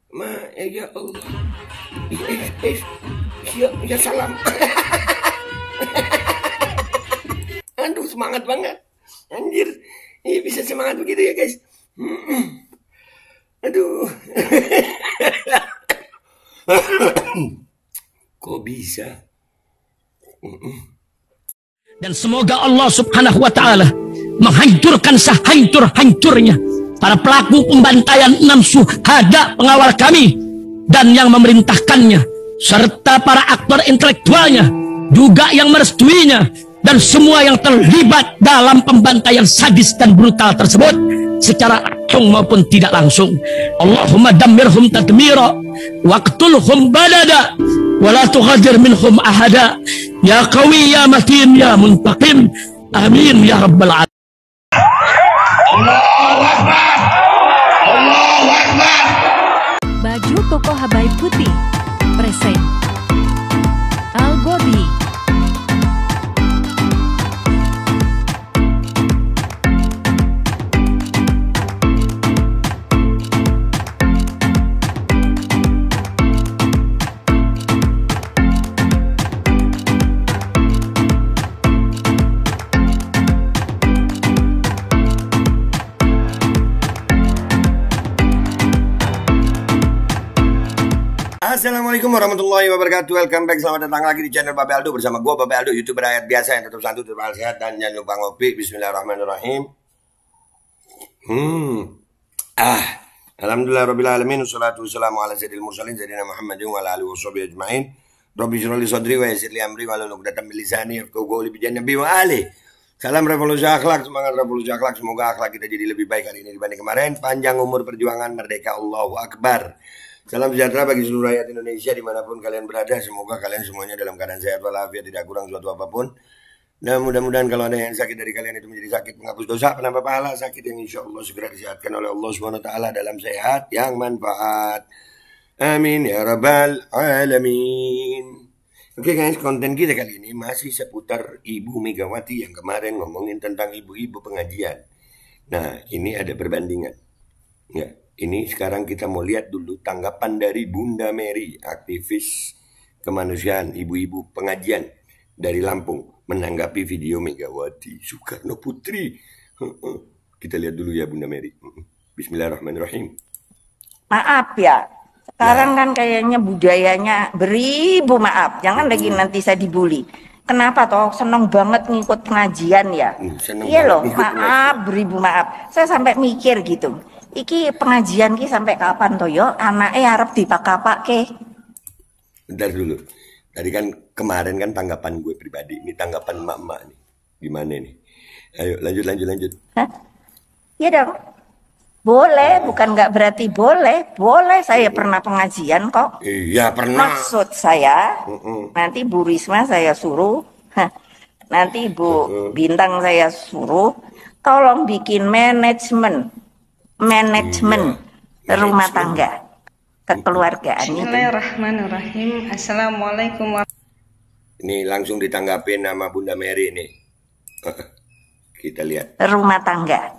Ya Allah. Ya salam. Aduh, semangat banget. Anjir. Ini bisa semangat begitu ya, guys. Aduh. Kok bisa? Dan semoga Allah Subhanahu wa ta'ala menghancurkan sehancur-hancurnya para pelaku pembantaian 6 syuhada pengawal kami dan yang memerintahkannya, serta para aktor intelektualnya juga yang merestuinya, dan semua yang terlibat dalam pembantaian sadis dan brutal tersebut secara langsung maupun tidak langsung. Allahumma dammirhum tadmira waqtulhum badada wala tughadir minhum ahada ya qawi ya matin ya muntaqim amin ya rabbal alamin. Allahu Akbar. Allahu Akbar. Baju koko Habaib putih present Al-Godi. Assalamualaikum warahmatullahi wabarakatuh. Welcome back, selamat datang lagi di channel Babe Aldo bersama gue Babe Aldo, YouTuber rakyat biasa yang tetap santuy, tetap sehat, dan jangan lupa ngopi. Bismillahirrahmanirrahim. Alhamdulillah rabbil alamin, wassalatu wassalamu ala sayyidil mursalin sayyidina Muhammadin wa ala alihi washabihi ajmain. Rabbi shrah li sadri wa yassir li amri wahlul 'uqdatam min lisani yafqahu qawli bi nabi wa ali. Salam revolusi akhlak, semangat revolusi akhlak. Semoga akhlak kita jadi lebih baik hari ini dibanding kemarin. Panjang umur perjuangan, merdeka, Allahu Akbar. Salam sejahtera bagi seluruh rakyat Indonesia dimanapun kalian berada. Semoga kalian semuanya dalam keadaan sehat walafiat, tidak kurang suatu apapun. Dan mudah-mudahan kalau ada yang sakit dari kalian itu menjadi sakit penghapus dosa, penambah pahala, sakit yang insya Allah segera disehatkan oleh Allah SWT dalam sehat yang manfaat. Amin ya rabbal alamin. Oke guys, konten kita kali ini masih seputar Ibu Megawati yang kemarin ngomongin tentang ibu-ibu pengajian. Nah, ini ada perbandingan. Ya. Ini sekarang kita mau lihat dulu tanggapan dari Bunda Mary, aktivis kemanusiaan, ibu-ibu pengajian dari Lampung, menanggapi video Megawati Soekarno Putri. Kita lihat dulu ya Bunda Mary. Bismillahirrahmanirrahim. Maaf ya, sekarang kan kayaknya budayanya beribu maaf. Jangan lagi nanti saya dibully. Kenapa toh seneng banget ngikut pengajian ya? Iya loh, maaf, beribu maaf. Saya sampai mikir gitu. Iki pengajian ki sampai kapan toh yo? Anaknya harap dipakai. Bentar dulu. Tadi kan kemarin kan tanggapan gue pribadi, ini tanggapan emak-emak nih. Gimana nih? Ayo lanjut. Hah? Iya dong. Boleh, bukan nggak berarti boleh. Boleh, saya pernah pengajian kok. Iya pernah. Maksud saya, nanti Bu Risma saya suruh, nanti Bu Bintang saya suruh, tolong bikin manajemen rumah tangga kekeluargaan. Bismillahirrahmanirrahim. Assalamualaikum warahmatullahi. Ini langsung ditanggapin nama Bunda Mary nih. Kita lihat. Rumah tangga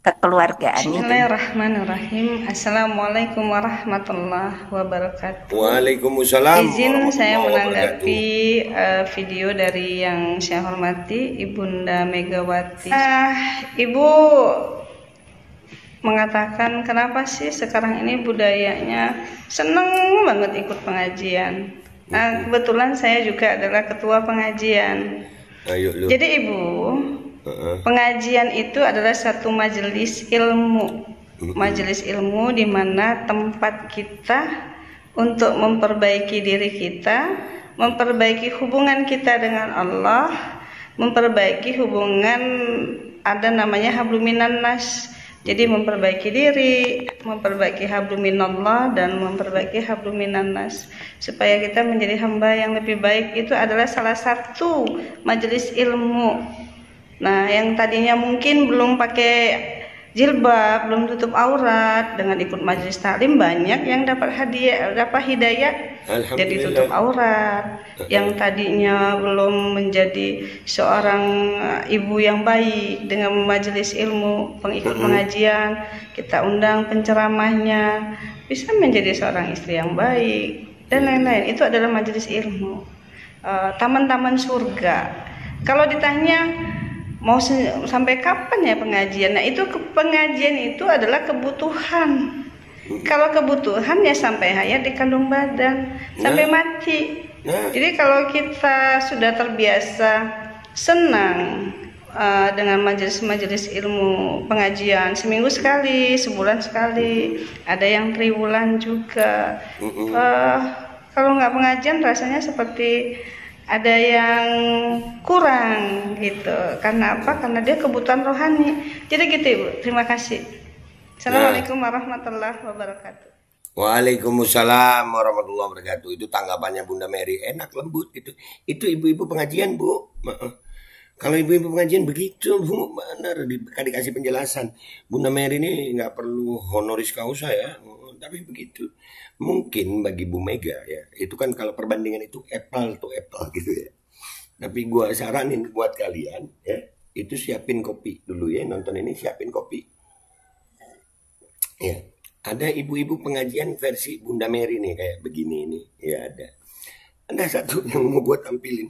kekeluargaan. Bismillahirrahmanirrahim. Assalamualaikum warahmatullahi wabarakatuh. Waalaikumsalam. Izin saya menanggapi video dari yang saya hormati Ibunda Megawati. Ibu mengatakan kenapa sih sekarang ini budayanya seneng banget ikut pengajian. Nah, kebetulan saya juga adalah ketua pengajian. Jadi Ibu, pengajian itu adalah satu majelis ilmu. Majelis ilmu di mana tempat kita untuk memperbaiki diri kita, memperbaiki hubungan kita dengan Allah, memperbaiki hubungan, ada namanya habluminan nas. Jadi memperbaiki diri, memperbaiki habluminallah, dan memperbaiki habluminan nas, supaya kita menjadi hamba yang lebih baik. Itu adalah salah satu majelis ilmu. Nah, yang tadinya mungkin belum pakai jilbab, belum tutup aurat, dengan ikut majelis taklim banyak yang dapat hadiah, dapat hidayah jadi tutup aurat. Yang tadinya belum menjadi seorang ibu yang baik, dengan majelis ilmu, pengikut pengajian, kita undang penceramahnya, bisa menjadi seorang istri yang baik dan lain-lain. Itu adalah majelis ilmu, taman-taman surga. Kalau ditanya mau sampai kapan ya pengajian, nah itu pengajian itu adalah kebutuhan. Kalau kebutuhan ya sampai hayat di kandung badan, sampai mati. Jadi kalau kita sudah terbiasa senang dengan majelis-majelis ilmu pengajian seminggu sekali, sebulan sekali, ada yang triwulan juga. Kalau nggak pengajian rasanya seperti ada yang kurang gitu. Karena apa? Karena dia kebutuhan rohani. Jadi gitu Ibu. Terima kasih. Assalamualaikum warahmatullahi wabarakatuh. Waalaikumsalam warahmatullahi wabarakatuh. Itu tanggapannya Bunda Mary, enak lembut gitu. Itu ibu-ibu pengajian Bu. Kalau ibu-ibu pengajian begitu Bu, benar dikasih penjelasan. Bunda Mary ini nggak perlu honoris causa ya, tapi begitu. Mungkin bagi Bu Mega ya, itu kan kalau perbandingan itu apple to apple gitu ya. Tapi gua saranin buat kalian ya, itu siapin kopi dulu ya, nonton ini siapin kopi. Ya, ada ibu-ibu pengajian versi Bunda Mary nih kayak begini ini. Ya ada. Ada satu yang mau gua tampilin.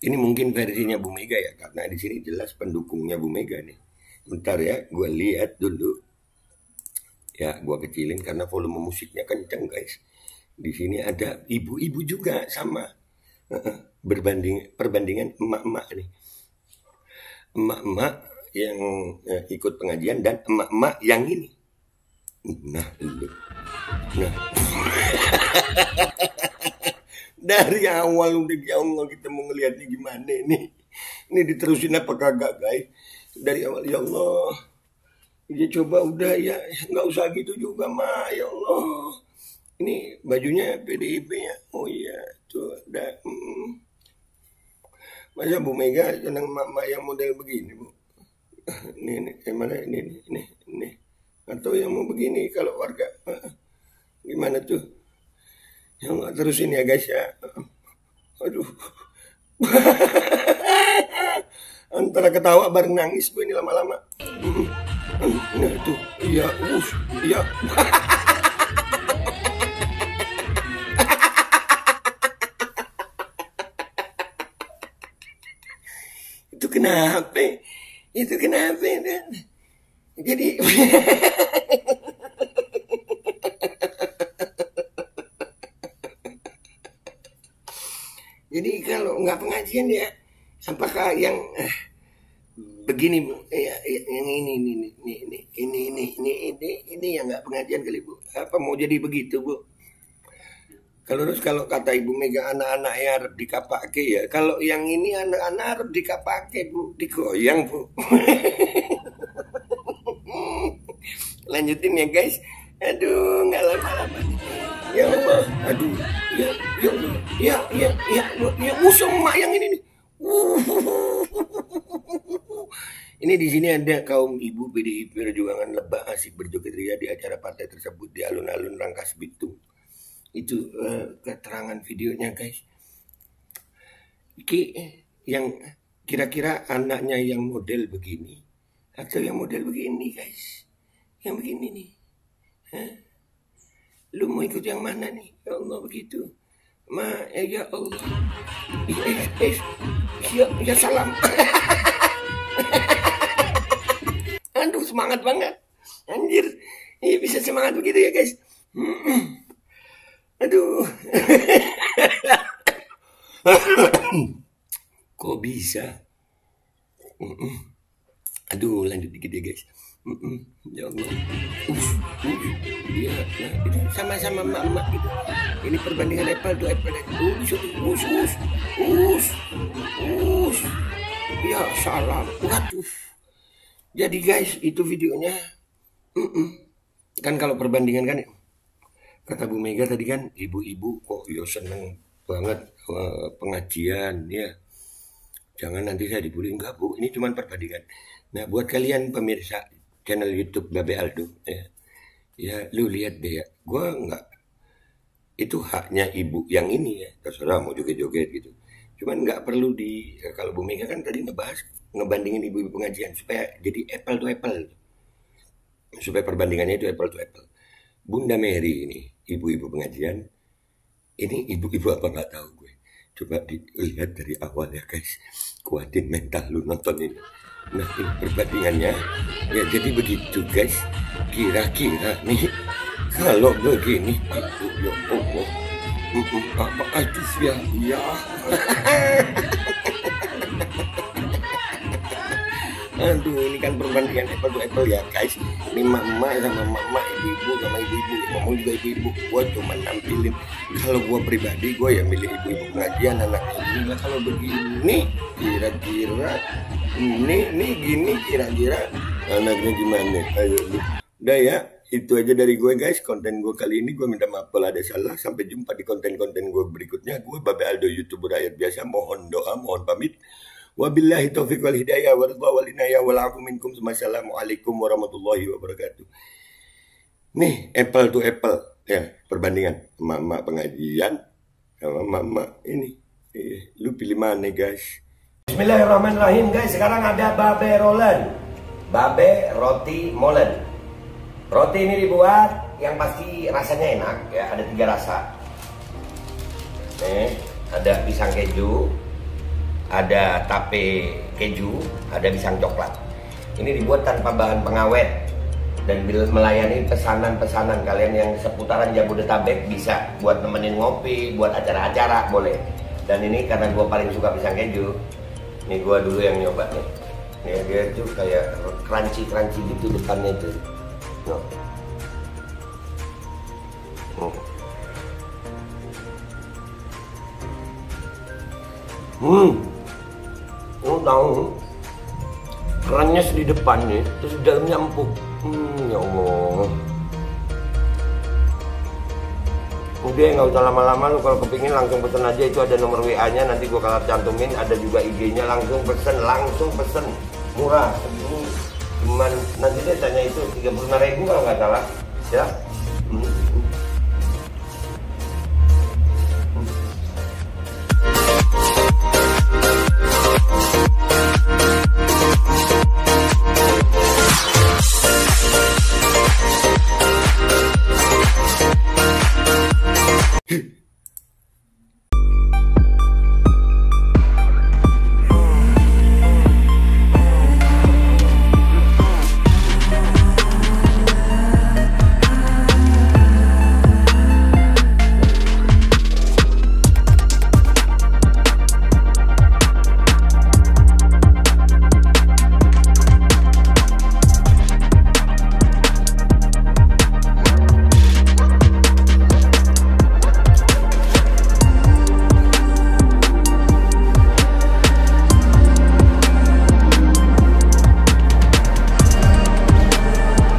Ini mungkin versinya Bu Mega ya, karena di sini jelas pendukungnya Bu Mega nih. Bentar ya, gua lihat dulu. Ya, gua kecilin karena volume musiknya kenceng guys. Di sini ada ibu-ibu juga sama. Perbandingan emak-emak nih. Emak-emak yang ikut pengajian dan emak-emak yang ini. Nah, dari awal udah ya Allah kita mau ngeliatnya gimana nih. Ini diterusin apa kagak guys? Dari awal ya Allah. Ya coba udah ya nggak usah gitu juga mah ya Allah. Ini bajunya PDIP ya. Oh iya tuh ada. Masa Bu Mega senang mak-mak yang model begini Bu? Ini mana ini. Atau yang mau begini kalau warga gimana tuh? Yang nggak terusin ya guys ya. Aduh. Antara ketawa bareng nangis Bu ini lama-lama. Nah itu, iya, iya. Itu kenapa? Itu kenapa? Jadi, jadi kalau nggak pengajian ya, apakah yang begini Bu, ya, yang ini yang nggak pengajian kali Bu. Apa mau jadi begitu Bu? Kalau kata Ibu Mega anak-anaknya harus dikapake ya. Kalau yang ini anak-anak harus dikapake Bu, digoyang Bu. Lanjutin ya guys. Aduh nggak lama-lama. Ya Allah, aduh, ya musuh emak yang ini nih. Ini di sini ada kaum ibu PDIP Perjuangan Lebak asik berjoget ria di acara partai tersebut di alun-alun Rangkas Bitung. Itu keterangan videonya guys. Yang kira-kira anaknya yang model begini atau yang model begini guys? Yang begini nih. Lu mau ikut yang mana nih? Ya Allah begitu. Ya Allah. Ya salam. Aduh semangat banget. Anjir. Ini bisa semangat begitu ya guys. Aduh. Kok bisa? Aduh lanjut dikit ya guys. Ya Allah. Iya, itu sama-sama emak-emak gitu. Ini perbandingan apple to apple. Ya salam. Waduh. Jadi guys, itu videonya. Kan kalau perbandingan kan kata Bu Mega tadi kan ibu-ibu kok yo seneng banget pengajian ya. Jangan nanti saya dibully. Enggak Bu, ini cuma perbandingan. Nah buat kalian pemirsa channel YouTube Babe Aldo ya lu lihat deh ya, gue nggak, itu haknya ibu yang ini ya, terserah mau joget-joget gitu. Cuman nggak perlu kalau Bu Mega kan tadi ngebandingin ibu-ibu pengajian supaya jadi apple to apple, supaya perbandingannya itu apple to apple. Bunda Mary ini, ibu-ibu pengajian, ini ibu-ibu apa nggak tahu gue. Coba dilihat dari awal ya guys, kuatin mental lu nonton ini. Nah ini perbandingannya, ya jadi begitu guys. Kira-kira nih, kalau begini, aduh ya Allah, aduh ya. Aduh, ini kan perbandingan apple to apple ya guys. Ini mama sama mama, ibu-ibu sama ibu-ibu, ngomong juga ibu-ibu. Gue cuma nampilin. Kalau gue pribadi, gue ya milih ibu-ibu pengajian anaknya ini. Nah, kalau begini, kira-kira ini gini kira-kira anaknya gimana? Ayo, udah ya. Itu aja dari gue guys. Konten gue kali ini gue minta maaf kalau ada salah. Sampai jumpa di konten-konten gue berikutnya. Gue Babe Aldo, YouTuber rakyat biasa. Mohon doa, mohon pamit. Wabillahi taufiq wal hidayah wa ridha wal inayah wal afu minkum. Assalamualaikum warahmatullahi wabarakatuh. Nih apple to apple ya, perbandingan mama pengajian sama mama ini. Lu pilih mana guys? Bismillahirrahmanirrahim guys. Sekarang ada babe rolen, babe roti molen. Roti ini dibuat yang pasti rasanya enak ya, ada 3 rasa. Nih ada pisang keju, ada tape keju, ada pisang coklat. Ini dibuat tanpa bahan pengawet dan melayani pesanan-pesanan kalian yang seputaran Jabodetabek. Bisa buat nemenin ngopi, buat acara-acara boleh. Dan ini karena gue paling suka pisang keju, ini gue dulu yang nyoba nih. Nih dia tuh kayak crunchy gitu depannya tuh. No. Tahu kerennya di depannya, terus di dalamnya empuk. Ya Allah. Udah nggak usah lama-lama, lu kalau kepingin langsung pesen aja. Itu ada nomor WA-nya, nanti gua kalau cantumin. Ada juga IG-nya, langsung pesen, murah. Ini cuman nanti deh tanya itu 35.000 kalau nggak salah ya.